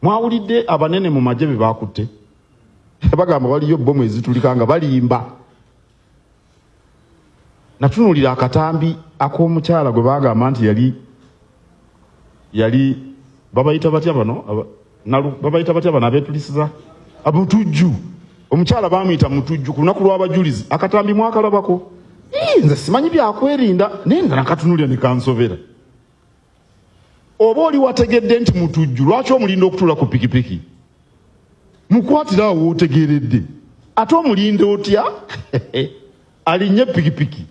Mwawulidde abanene mu magye bakutte. Bagamba waliyo bomu ezitulikanga balimba. Natunulira akatambi ak'omukyala gwe bagamba nti yali babayita batya bano babayita batya bano abetulisiza abutujju. Omukyala bamuyita mutujju ku lunaku lw'abajulizi. Akatambi mwakalabako. Nze simanyi byakwerinda nenda nakatunulira ne kansobera. Oba oli wategedde nti mutujju lwaki omulinda okutula ku pikipiki? Mukwatira awo otegeredde. Ate omulinde otya? Alinye pikipiki.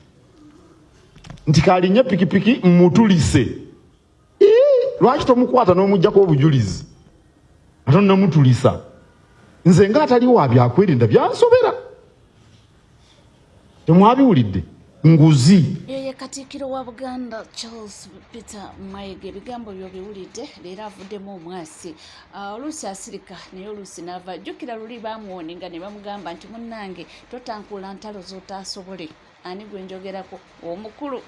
Nti kalinye pikipiki mutulise. Lwaki tomukwata n'omuggyako obujulizi? Ate namutulisa. Nze nga ataliwo byakwerinda byansobera. Temwabiwulidde nguzi. Ye Katikkiro wa Buganda Charles Peter Mayiga ebigambo byo biwulidde leero avuddemu omwasi. Oluusi asirika naye oluusi n'ava. Jjukira luli baamuwoninga ne bamugamba nti munnange totankuula ntalo z'otaasobole. Ani gwe njogerako? Omukulu.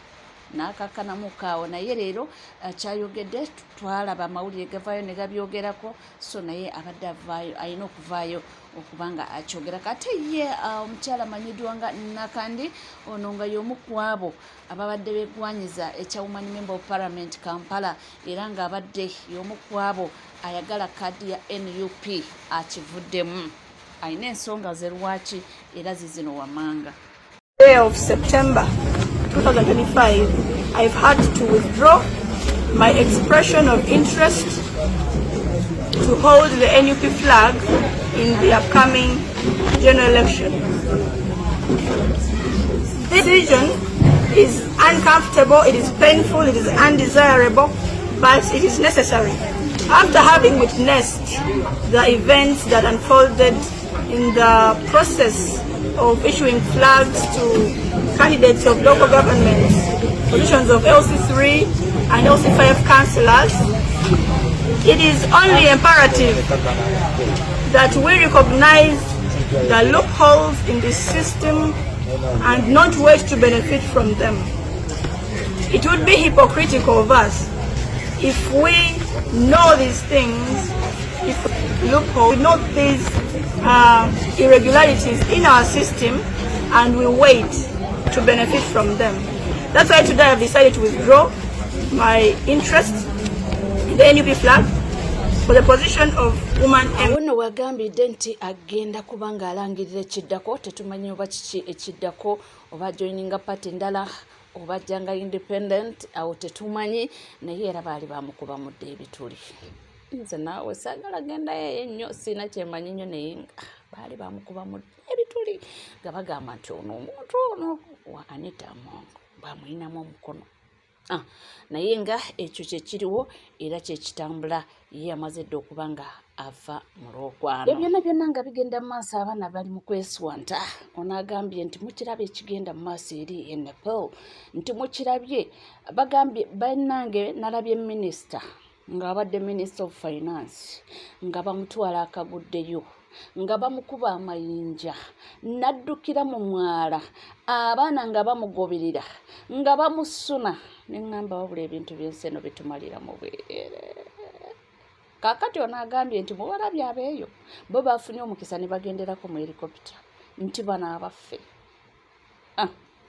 N'akakkanamu kaawo naye leero kyayogedde twalaba amawulire gavaayo ne gabyogerako so naye abadde avaayo alina okuvaayo okubanga akyogerako ate ye omukyala amanyiddwa nga Nakandi ono nga y'omu ku abo ababadde beegwanyiza ekya Women Member of Parliament Kampala era ng'abadde y'omu ku abo ayagala kaadi ya NUP akivuddemu alina ensonga ze lwaki era zizino wamanga. Day of September 2025, I've had to withdraw my expression of interest to hold the NUP flag in the upcoming general election. This decision is uncomfortable, it is painful, it is undesirable, but it is necessary. After having witnessed the events that unfolded in the process of issuing flags to candidates of local governments, positions of LC3 and LC5 councillors, it is only imperative that we recognize the loopholes in this system and not wait to benefit from them. It would be hypocritical of us if we know these things, if loopholes, we know these irregularities in our system and we wait to benefit from them. That's why today I've decided to withdraw my interest in the NUP flag for the position of woman. Ono wagambidde nti agenda kubanga alangirira ekiddako tetumanyi oba kiki ekiddako oba joininga party ndala oba janga independent awo tetumanyi naye era baali bamukuba mudde ebituli. Nze naawe saagala genda yeye nnyo sina kyemanyi nnyo naye baali bamukuba mudde ebituli nga bagamba nti ono omuntu ono wa Anita Among bamulinamu omukono. Naye nga ekyo kyekiriwo era kyekitambula ye amaze dde okuba nga ava mu lwokwano. Byonna byonna nga bigenda mu maaso abaana bali mu kweswanta. Ono agambye nti mukirabye ekigenda mu maaso eri Nepal nti mukirabye bagambye bannange nalabye minisita ng'abadde Minister of Finance nga bamutwala akaguddeyo nga bamukuba amayinja naddukira mu mwala abaana nga bamugoberera nga bamusuna neŋŋamba wabula ebintu by'ensi eno bitumalira mu bwereere. Kaakati ono agambye nti mubalabye abeeyo bo bafunye omukisa ne bagenderako mu helikopita nti bano abaffe.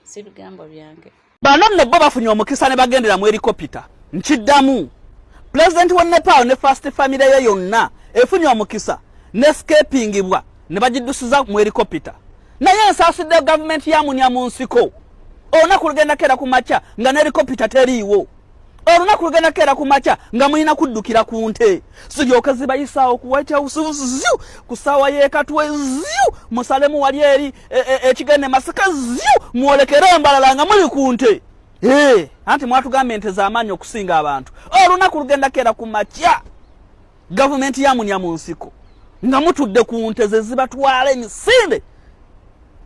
Si bigambo byange. Bano nno bo bafunye omukisa ne bagendera mu helikopita nkiddamu. President wa Nepal ne first family ye yonna efunye omukisa nescapingibwa ne bagiddusiza mu helikopita. Naye ensaasidde government yamunya mu nsiko. Olunaku lugenda kera ku makya nga ne helikopita teriiwo. Olunaku lugenda kera ku makya nga mulina kuddukira ku nte. Siryoka zibayisaawo ku White House ziu ku ssaawa y'ekatwe ziu musalemu wali eri ekigende Masaka ziu mwolekere embalala nga muli ku nte. Anti mwatugambye ente z'amaanyi okusinga abantu. Olunaku lugenda kera ku makya government yamunya mu nsiko nga mutudde ku nte ze zibatwala emisinde.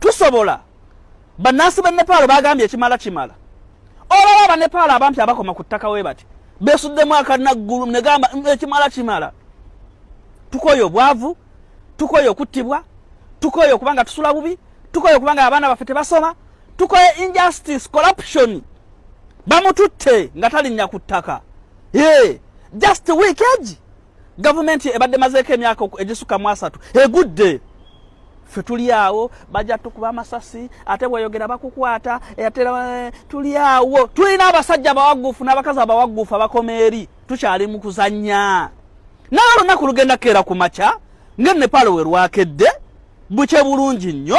Tusobola bannansi b'e Nepal bagambye ekimala kimala. Olaba aba Nepal abampi abakoma ku ttaka we bati beesuddemu akanaggulu ne gamba ekimala kimala. Tukoyo obwavu, tukoyo okuttibwa, tukoyo okubanga tusula bubi, tukoyo okubanga abaana baffe tebasoma, tukoyo injustice, corruption. Bamututte nga talinnya ku ttaka. Just weekend Government ebadde mazeko emyaka egisuka mu 3 egudde fe tuli awo bajja tukuba amasasi ate bweyogera bakukwata ate tuli awo tulina abasajja abawagufu n'abakazi abawagufu abakomeeri tukyali mu kuzannya naalo naku lugenda keera ku maca ngenne palo we lwakedde buke bulungi nnyo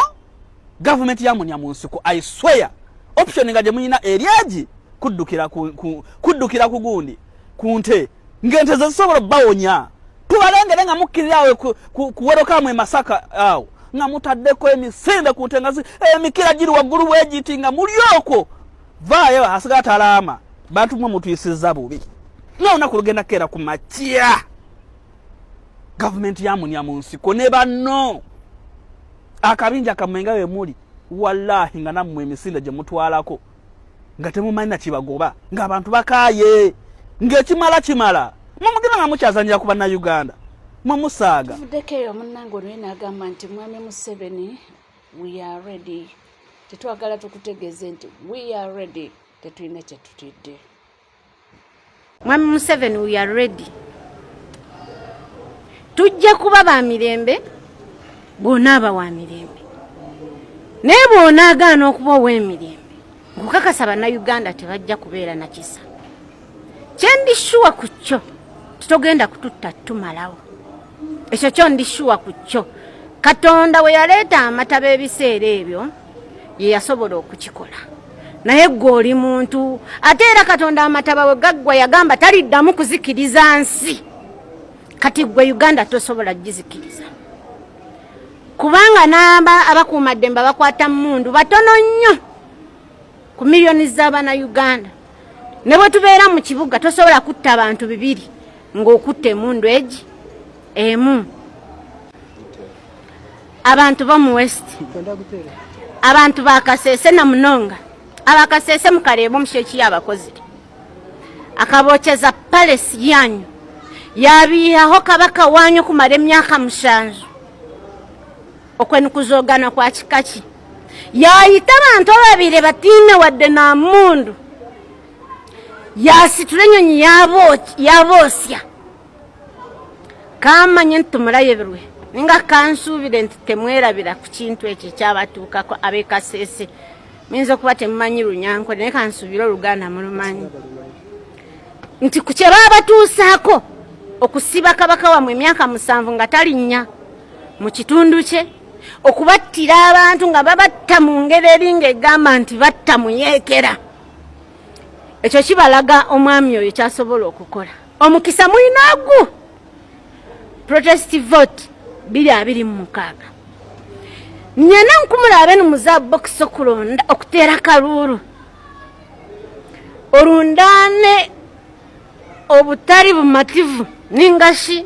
government ya Munyamunsiko I swear option nga gye muyina eryaji kuddukira ku gundi kunte ngente zisobola bawonya tubalengere nga mukkirirawe kuweroka mu Masaka awo nga mutaddeko emisinde ku ntengazi emikira giri waggulu bwegiti nga mulyoko vaayo asigala talaama bantu mwe mutuyisiza bubi naona kulugenda kera ku macia government ya Munyamunsiko ne banno akabinja kamenga we muli wallahi nga nammwe emisinde gye mutwalako nga temumanyi kibagoba nga abantu bakaye ng'ekimala mumugenda nga mukyazanyira ku bannayuganda mwemusaaga tuvuddeko munnange ono n'agamba nti mwami Museveni we are ready tetwagala tukutegeeze nti we are ready tetulina kyetutidde mwami Museveni we are ready tujja kuba ba mirembe bwona aba wa mirembe naye bwona agaana okuba ow'emirembe nkukakasa bannayuganda tebajja kubeera na kisa kyendishuwa ku kyo tutogenda kututta tumalawo ekyo kyo ndishuwa ku kyo Katonda we yaleeta amataba ebiseera ebyo ye yasobola okukikola naye gwe oli muntu ate era Katonda amataba we gaggwa yagamba taliddamu kuzikiriza nsi kati gwe Uganda tosobola gizikiriza kubanga namba abakuumaddembe bakwata mmundu batono nnyo ku miliyoni z'abaana Uganda ne bwe tubeera mu kibuga tosobola kutta abantu 2 ng'okutte emundu emu abantu ba mu West abantu bakasese na Munonga abakasese mukalebo musheki yabakozi akabocheza palace yanyu yabiyaho kabaka wanyu kumara emyaka 7 okwenukuzogana kwa kikaki yayita abantu babire batine wadde na mundu yasitule nyonyi yabosya kama nyentumulaye birwe ninga kansubire nti temwerabira ku kintu ekyo kyabatuukako abekasese minzo kuba temumanyi Lunyanko naye kansubira Oluganda mulumanyi nti ku kye babatuusaako okusiba kabaka wamwe emyaka 7 nga talinnya mu kitundu kye okubattira abantu nga babatta mu ngeri eringa egamba nti batta muyeekera ekyo kibalaga omwami oyo kyasobola okukola omukisa mulinagu protest vote 226 nyena nkumulabe numuza box okulonda okuteera kalulu olundane obutali bumativu ningashi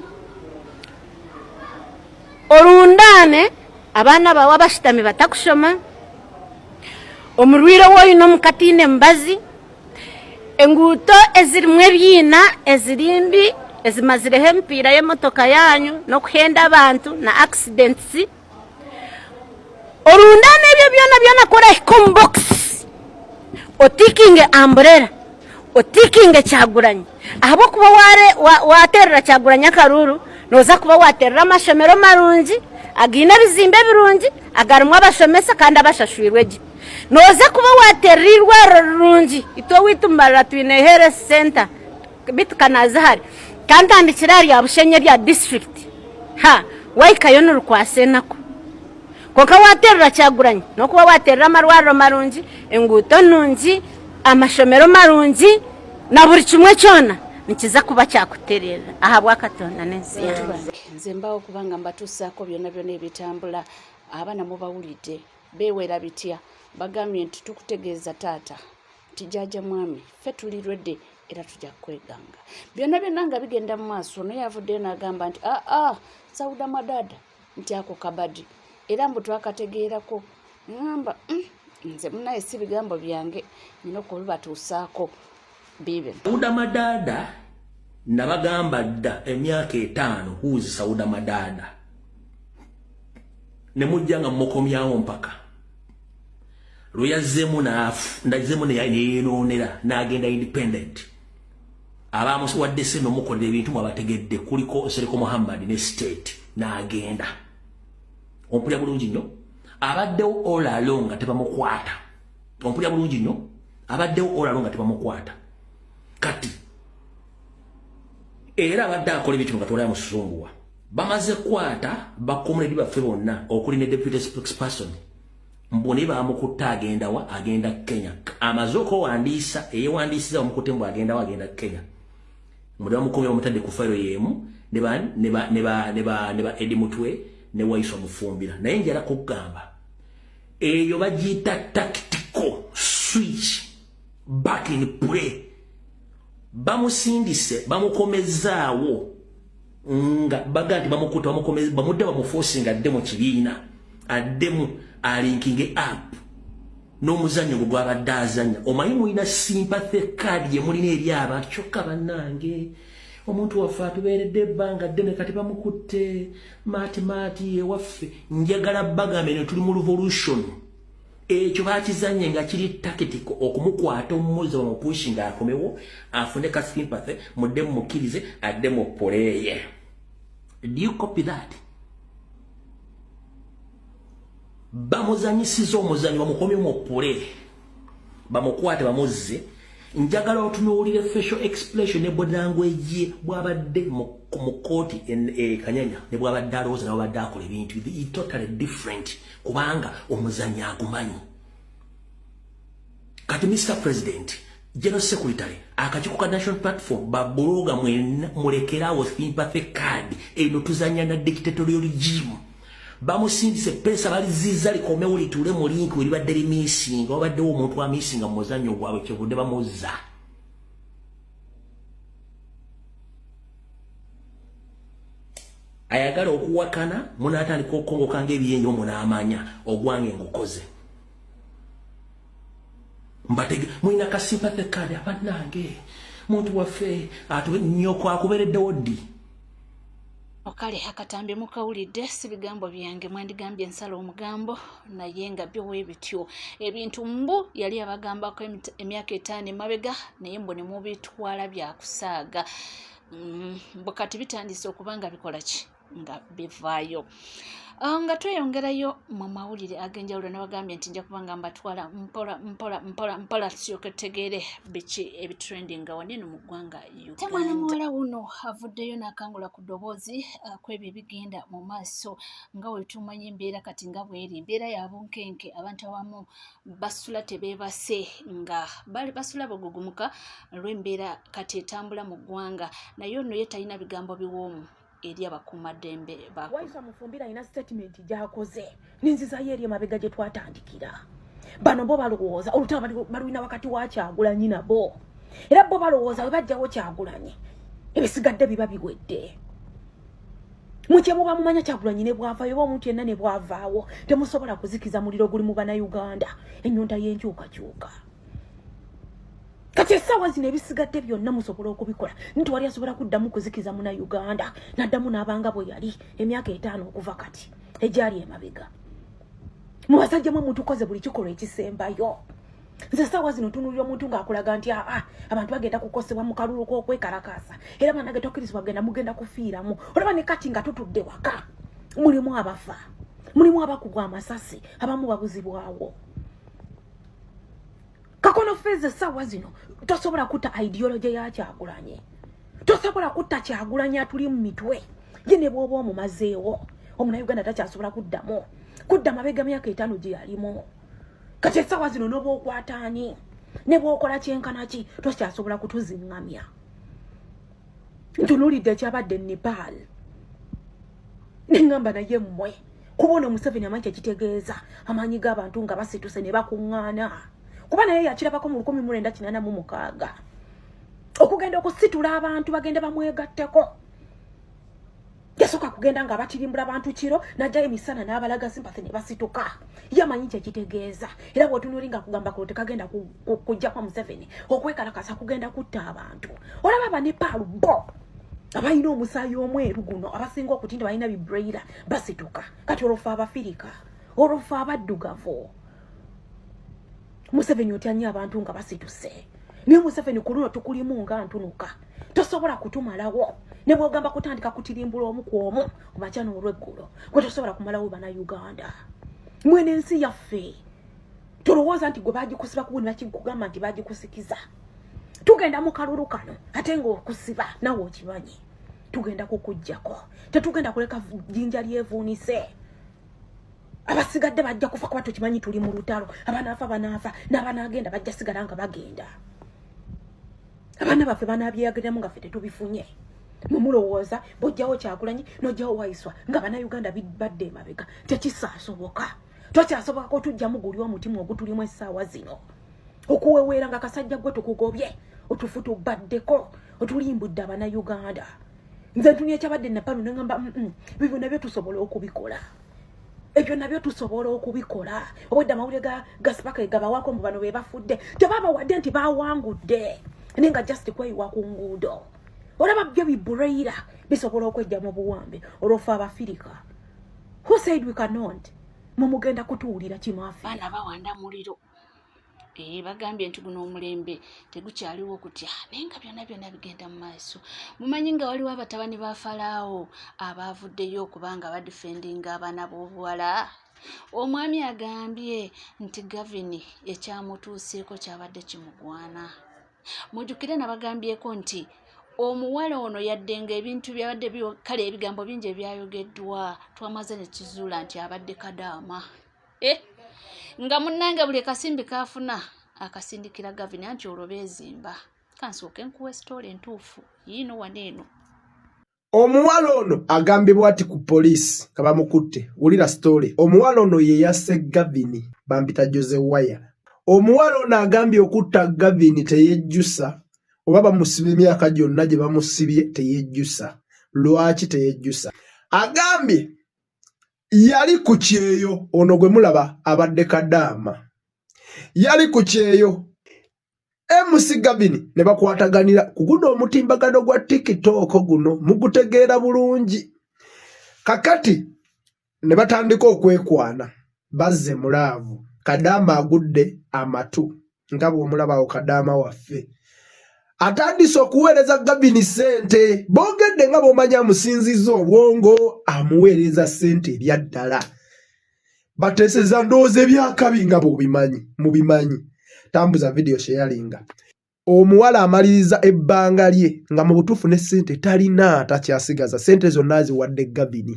olundane abaana bawa bashitami batakushoma omurwiro woyino mukatine mbazi enguuto ezirimu ebyina ezirimbi ezimazireho empiira y'emotoka yanyu n'okuhenda abantu na accidents olundane ebyo byona kola home box otikinge umbrella otikinge Kyagulanyi abo kuba waterera Kyagulanyi akaruru noza kuba waterera amashomero marungi agina bizimbe birungi agarimu abashomesa kandi abashashwirwe gi noza kuba waterirwa rurungi ito witumara twine health center bitukanaza kandi andikira ya Bushenye lya district waikayo n'urukwase nako koka waterera Kyagulanyi no kuba waterera amarwaro marungi enguuto nungi amashomero marungi na buri kimwe cyona nikiza kuba kyakuterera ahabwa Katonda nensi yange nze mbawo kubanga mbatuusaako byonna ebitambula abaana mubawulidde beewera bitya bagambye nti tukutegeeza taata tijjajja mwami ffe tuli lwedde era tujja kweganga byonna nga bigenda mu maaso naye avuddeyo n'agamba nti Sauda Madada nti ako kabadi era mbu twakategeerako ngamba nze munaye si bigambo byange nina okubibatuusaako bibe Sauda Madada nabagamba dda emyaka 5 huzi Sauda Madada ne mujjanga mukomyawo mpaka lwe yazzemu ne yayinonera n'agenda independent abamusi wadde seno mukolera ebintu mwabategedde kuliko Seriko Muhammad ne state n'agenda ompulya bulungi nnyo abaddewo all along nga tebamukwata ompulya bulungi nnyo abaddewo all along nga tebamukwata kati era abadde akola ebintu nga tolaya musunguwa bamaze kwata bakomuledi baffe bonna okuli ne deputy spokesperson mbone bamukutta agenda Kenya amaze okuwandiisa eyewandiisiza omukutte mbu agenda Kenya mudde bamukomye bamutadde ku fayiro yeemu ne ba Eddie Mutwe ne Waiso Mufumbira naye njala kugamba eyo bagiyita tactical switch back in play bamusindise bamukomezaawo nga bagati bamukuta bamudde bamuforcing adde mu kibiina addemu alinking up n'omuzannyo gw'abadde azannya omanyi mulina sympathy card ye mulina eri abantu kyokka bannange omuntu waffe atubeeredde ebbanga ddene kati bamukutte maati ewaffe njagala bagambe ne tuli mu revolution ekyo bakizanye nga kiri tactical okumukwata omumuzi bamupushi nga akomewo afune ka sympathy mudde mukirize adde mu poleye. Do you copy that? Bamuzanyisiza omuzanyi bamukomye mu pole bamukwate bamuzze njagala otunuulire facial expression ne body language bwabadde mu kooti Kanyanya ne bwabadde alowooza n'abadde akola ebintu totally different kubanga omuzanyi agumanyi. Kati Mr. President General Secretary akakiiko ka National Platform babloga mulekerawo sympathy card eno tuzanya na dictatorial regime bamusindise pesa baliziza likomewo litule mu link we libadde limisinga wabaddewo omuntu wa misinga mu muzannyo gwabwe kyebudde bamuzza. Ayagala okuwakana munaatandika okukongoka ng'ebiyenyo munaamanya ogwange ngukoze mbatege mulina ka sympathy card abannange muntu waffe nyoko akubeereddewo ddi. Okale akatambi mukawulidde si bigambo byange mwandigambye ensala omugambo naye nga byo weebityo ebintu mbu yali abagambako emyaka 5 emabega naye mbone mubitwala byakusaaga bukati bitandise okubanga bikola ki nga bivaayo. Nga tweyongerayo mu mawulire ag'enjawulo n'abagambye nti nja kubanga mbatwala mpola tusooke tutegeere biki ebitrending nga wanene mu ggwanga Uganda. Temwana muwala wuno avuddeyo n'akangula ku ddoboozi kw'ebyo ebigenda mu maaso nga bwe tumanyi embeera kati nga bweri embeera ya bunkenke abantu abamu basula tebeebase nga bali basula bagugumuka lw'embeera kati etambula mu ggwanga naye ono ye talina bigambo biwoomu eri abakuumaddembe bako. Waiso Mufumbira alina statement gy'akoze ninzizayo eri emabega gye twatandikira. Bano bo balowooza olutalo balulina wakati wa Kyagulanyi nabo era bo balowooza we bajjawo Kyagulanyi ebisigadde biba biwedde. Mukye muba mumanya Kyagulanyi ne bwavaayo oba omuntu yenna ne bwavaawo temusobola kuzikiza muliro guli mu Bannayuganda ennyonta y'enkyukakyuka. Kati essaawa zino ebisigadde byonna musobola okubikola nti wali asobola kuddamu kuzikiza Munnayuganda n'addamu n'abanga bwe yali emyaka 5 okuva kati egyali emabega. Mu basajja mwe mutukoze buli kikolwa ekisembayo. Nze essaawa zino tunuulira omuntu ng'akulaga nti abantu bagenda kukosebwa mu kalulu k'okwekalakaasa era banage tokkirizibwa genda mugenda kufiiramu olaba ne kati nga tutudde waka mulimu abafa mulimu abakugwa amasasi abamu babuzibwawo. Kakono feze essaawa zino tosobola kutta ideology ya Kyagulanyi tosobola kutta Kyagulanyi atuli mu mitwe ye ne bw'oba omumazeewo Omunnayuganda takyasobola kudda mabega myaka 5 gye yalimu. Kati essaawa zino n'oba okwataani ne bw'okola kyenkana ki tokyasobola kutuziŋŋamya. Ntunuulidde ekyabadde Nepal neŋŋamba naye mmwe kubona Museveni amanyi kyekitegeeza amaanyi g'abantu nga basituse ne bakuŋŋaana kuba naye yakirabako mu 1986 okugenda okusitula abantu bagenda bamwegatteko. Yasooka kugenda nga batirimbula abantu kiro najjayo emisana n'abalaga sympathy ne basituka yamanyi kyekitegeeza era bw'otunuuli nga kugamba ko tekagenda kujja kwa Museveni okwekalakasa kugenda kutta abantu. Olaba Abanepaal bo abalina omusaayi omweru guno abasinga okutinda balina bibraila basituka kati olwofa Abafirika olwofa abaddugavu Museveni otyanya abantu nga basituse ne Museveni kuno tukulimu nga ntunuka tosobola kutumalawo ne bwogamba kutandika kutirimbula omu ku omu kumachano olweggulo kwe tosobola kumalawo bana Uganda mwene nsi yaffe tulowooza nti gwe bagikusiba kuwuni bakikugamba nti bagikusikiza tugenda mu kalulu kano ate ng'okusiba nawe okimanyi tugenda kukujjako tetugenda kuleka jinja lyevuunise abasigadde bajja kufa kuba tukimanyi tuli mu lutalo abanaafa n'abanaagenda bajja sigala nga bagenda abaana baffe banabyeyagiramu nga ffe tetubifunye mumulowooza bojjawo Kyagulanyi nojjawo Waiswa nga bannayuganda badde emabega tekisaasoboka tokyasoboka ko tujjamu guli omutima ogutulimu essaawa zino okuweweera nga kasajja gwe tukugobye otufutu baddeko otulimbudde abannayuganda nze ntunya ekyabadde napalu nengamba bibyo nabyo tusobola okubikola ebyo nabyo tusobola okubikola obwedda amawulire ga Sipaka gabawaako mu bano be bafudde tebabawadde nti bawangudde nenga just kweyiwa ku nguudo olaba byo bibureira bisobola okwejja mu buwambe olwofa Abafirika who said we cannot mumugenda kutuwulira kimwafi baana bawanda muliro bagambye nti guno omulembe tegukyaliwo okutya naye nga byonna bigenda mu maaso mumanyi nga waliwo abatabani ba Falaawo abaavuddeyo okubanga badifendinga abaana b'obuwala omwami agambye nti gavini ekyamutuuseeko kyabadde kimugwana mujjukire nabagambyeko nti omuwala ono yaddenga ebintu byabadde kale ebigambo bingi ebyayogeddwa twamaze ne kizuula nti abadde Kadaama nga munnange buli kasimbi kafuna akasindikira gavini anti olwo beezimba kansooke nkuwa esitoola entuufu yiino waneeno omuwala ono agambibwa ati ku poliisi nga bamukutte wulira sitole omuwala ono ye yasse gavini bampita Jose Waya omuwala ono agambye okutta gavini teyejjusa oba bamusiba emyaka gyonna gye bamusibye teyejjusa lwaki teyejjusa agambye yali ku kyeyo ono gwe mulaba abadde Kadaama yali ku kyeyo MC Gavini ne bakwataganira ku guno omutimbagano gwa TikTok guno mugutegeera bulungi kakati ne batandika okwekwana bazze mulaavu Kadaama agudde amatu nga bw'omulabawo Kadaama waffe atandise okuweereza Gavini sente boogedde nga bw'omanya amusinziza obwongo amuweereza sente ebyaddala bateeseza ndowooza ebyakabi nga bw'obimanyi mubimanyi tambuza video sharinga omuwala amaliriza ebbanga lye nga mu butuufu ne sente talina takyasigaza sente zonna ziwadde Gavini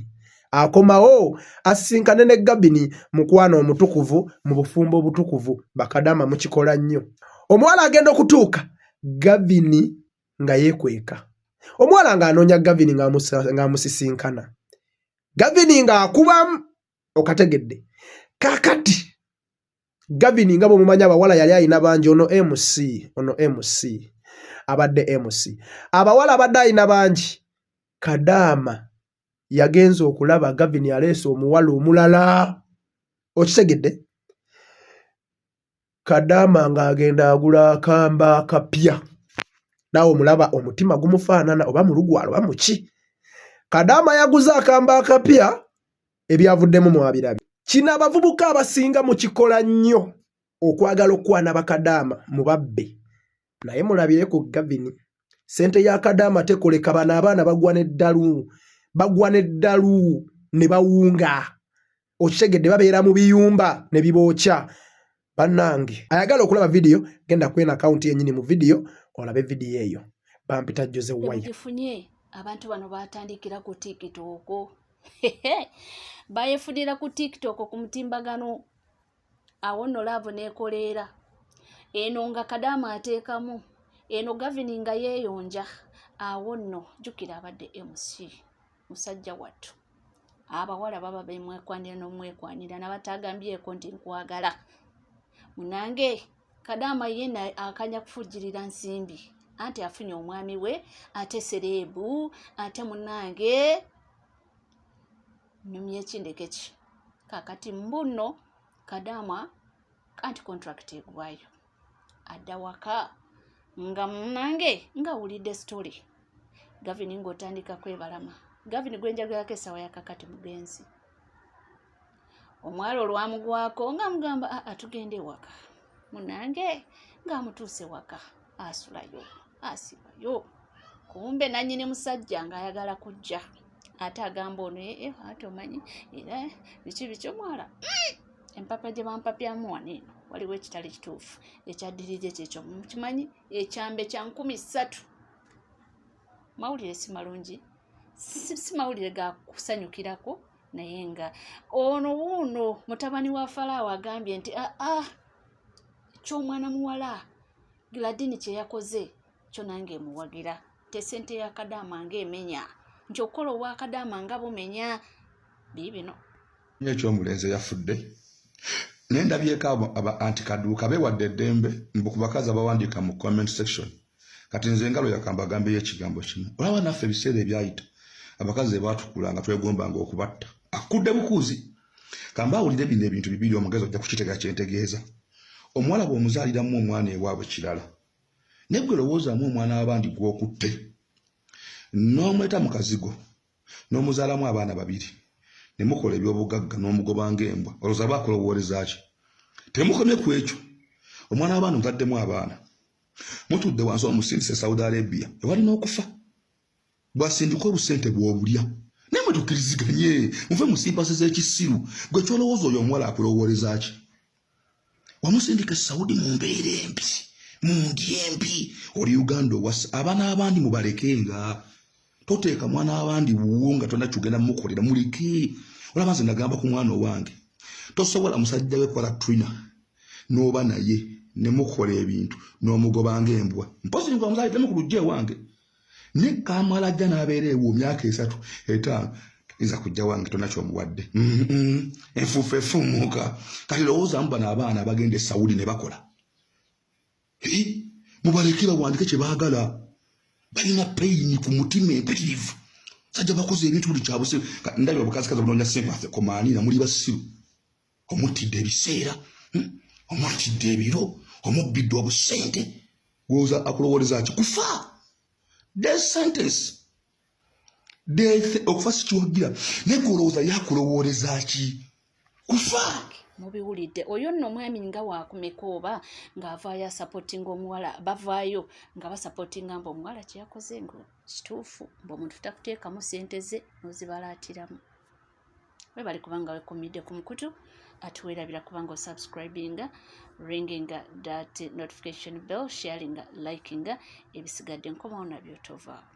akomawo asisinkane ne Gavini mukwano omutukuvu mu bufumbo obutukuvu bakadama mukikola nnyo omuwala agenda okutuuka Gavini nga yekweka omuwala nga anoonya Gavini nga amusisinkana Gavini nga akubamu okategedde kakati Gavini nga bw'omumanya abawala yali ayina bangi ono MC abadde MC abawala abadde ayina bangi Kadaama yagenza okulaba Gavini aleese omuwala omulala okitegedde Kadaama nga agenda agula akamba akapya naawe omulaba omutima gumufaanana oba mulugwalo oba muki Kadaama yaguze akamba akapya ebyavuddemu mwabirabi kino abavubuka abasinga mu kikola nnyo okwagala okwana bakadaama mu babbe naye mulabire ku Gavini sente ya Kadaama tekoleka bana abaana bagwa n'eddalu ne bawunga okitegedde babeera mu biyumba ne bibookya bannange ayagala okulaba video genda kwena account yennyini mu video olabe video eyo bampita Jose Waya gifunye abantu bano batandikira ku TikTok bayefunira ku TikTok ku mutimbagano awo no love nekoleera eno nga Kadaama ateekamu eno Gavini nga yeeyonja awo no jukira abadde MC musajja wattu abawala baba bemwekwanira n'omwekwanira n'abatagambyeko nti nkwagala munange Kadaama yena akanya kufujirira nsimbi anti afunye omwami we ate serebu ate munange numye kindekeki kakati mbuno Kadaama anti contract egwayo adda waka nga munange nga wulidde story Gavini ng'otandika kwebalama Gavini gwenjagalako essaawa yakakati mugenzi omwalo olwamugwako nga mugamba atugende waka munange nga amutuuse waka asulayo asibayo kumbe nanyini musajja ng'ayagala kujja ate agamba ono ate omanyi era biki bikyomwala empapya gye bampapyamu wano eno waliwo ekitali kituufu ekyaddirije kyekyo mukimanyi ekyambe kya 3,000 mawulire si malungi si mawulire ga kusanyukirako naye nga ono wuuno mutabani wa Falaawo agambye nti ky'omwana muwala Gladini kye yakoze kyo nange muwagira te sente ya Kadaama ng'emenya nti okola owa Kadaama nga bumenya bibino ekyomulenzi yafudde nendabyeko aba antikaduuka beewadde eddembe mbu ku bakazi abawandiika mu comment section kati nze engalo yakambagambeyo ekigambo kimu olaba naffe ebiseera ebyayita abakazi baatukulanga twegombanga okubatta akudde bukuuzi kambawulire bino ebintu bibiri omugezi ojja kukitegeera kyentegeeza omuwala bw'omuzaaliramu omwana ewaabwe kirala naye gwe lowoozaamu omwana w'abandi gw'okutte n'omweta mu kazigo n'omuzaalamu abaana babiri ne mukola eby'obugagga n'omugoba ng'embwa olowooza baakulowooleza ki temukomye ku ekyo omwana w'abaana mutaddemu abaana mutudde wansi omusindise Saudi Arabia ewalina okufa bw'asindika obusente bw'obulya naye mwe tukkiriziganye muve mu simpasi z'ekisiru gwe kyolowooza oyo omuwala akulowooleza ki wamusindika Saudi mu mbeera embi mu ndya embi oli Uganda owasa abaana abandi mubalekenga toteeka mwana w'abandi wuwo nga tonna kyogenda mukolera muleke olaba nze nagamba ku mwana owange tosobola musajja we kola trina n'oba naye ne mukola ebintu n'omugoba ng'embwa mpozi nga omuzaalidemu ku lujja ewange ne Kamala ajja n'abeera ewo myaka 3 5 iza kujja wange tonna kyomuwadde enfuufu efumuuka kati lowoozamu bano abaana abagenda e Saudi ne bakola mubaleke bawandike kye baagala balina payini ku mutima empitirivu sajja bakoze ebintu buli kyabuse ndabye obukazikazi bulonda sempathy komaanira muli basiru omutidde ebiseera omutidde ebiro omubbidde obusente woza akulowooleza ki kufa death sentence death okufa sikiwagira naye golowooza yakulowooleza ki kufa mubiwulidde oyo nno omwami nga waakumeka oba ng'avaayo asapootinga omuwala bavaayo nga basapootinga mbu omuwala kye yakoze ngo kituufu mbuomuntu takuteekamu sente ze n'ozibalaatiramu webali kubanga wekomidde ku mukutu ate weerabira kubanga osubscribinga ringinga that notification bell sharinga likinga ebisigadde nkomawo nabyo tovaawo